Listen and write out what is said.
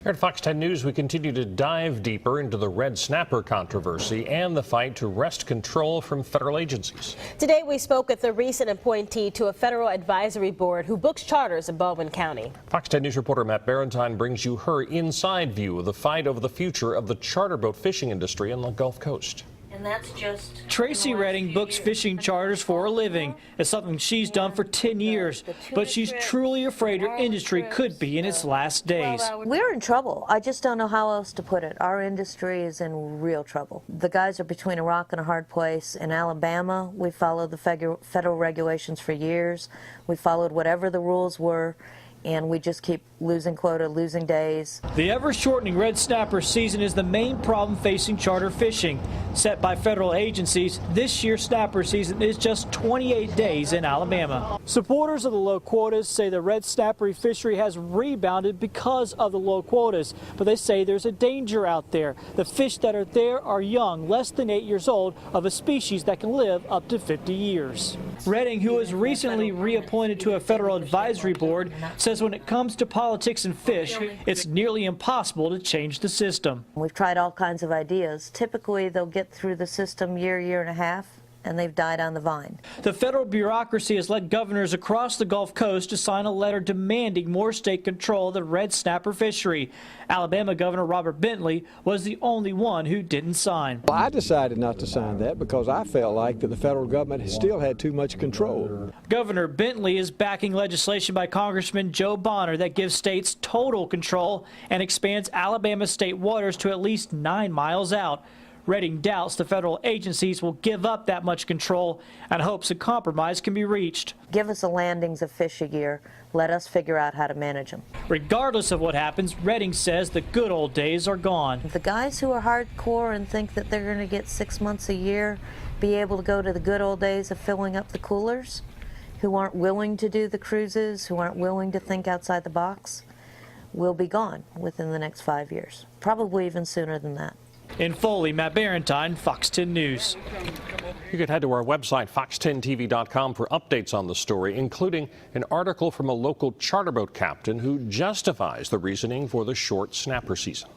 Here at Fox 10 News, we continue to dive deeper into the red snapper controversy and the fight to wrest control from federal agencies. Today, we spoke with a recent appointee to a federal advisory board who books charters in Baldwin County. Fox 10 News reporter Matt Barentine brings you her inside view of the fight over the future of the charter boat fishing industry on the Gulf Coast. And that's just Tracy Redding books fishing charters for a living. It's something she's done for 10 years, but she's truly afraid her industry could be in its last days. We're in trouble. I just don't know how else to put it. Our industry is in real trouble. The guys are between a rock and a hard place. In Alabama, we followed the federal regulations for years. We followed whatever the rules were, and we just keep losing quota, losing days. The ever-shortening red snapper season is the main problem facing charter fishing. Set by federal agencies, this year's snapper season is just 28 days in Alabama. Supporters of the low quotas say the red snapper fishery has rebounded because of the low quotas, but they say there's a danger out there. The fish that are there are young, less than 8 years old, of a species that can live up to 50 years. Redding, who was recently reappointed to a federal advisory board, says when it comes to politics and fish, it's nearly impossible to change the system. We've tried all kinds of ideas. Typically, they'll get through the system year and a half, and they've died on the vine. The federal bureaucracy has led governors across the Gulf Coast to sign a letter demanding more state control of the red snapper fishery. Alabama Governor Robert Bentley was the only one who didn't sign. Well, I decided not to sign that because I felt like that the federal government still had too much control. Governor Bentley is backing legislation by Congressman Joe Bonner that gives states total control and expands Alabama state waters to at least 9 miles out. Redding doubts the federal agencies will give up that much control and hopes a compromise can be reached. Give us a landings of fish a year. Let us figure out how to manage them. Regardless of what happens, Redding says the good old days are gone. The guys who are hardcore and think that they're going to get 6 months a year, be able to go to the good old days of filling up the coolers, who aren't willing to do the cruises, who aren't willing to think outside the box, will be gone within the next 5 years, probably even sooner than that. In Foley, Matt Barentine, Fox 10 News. You can head to our website, fox10tv.com, for updates on the story, including an article from a local charter boat captain who justifies the reasoning for the short snapper season.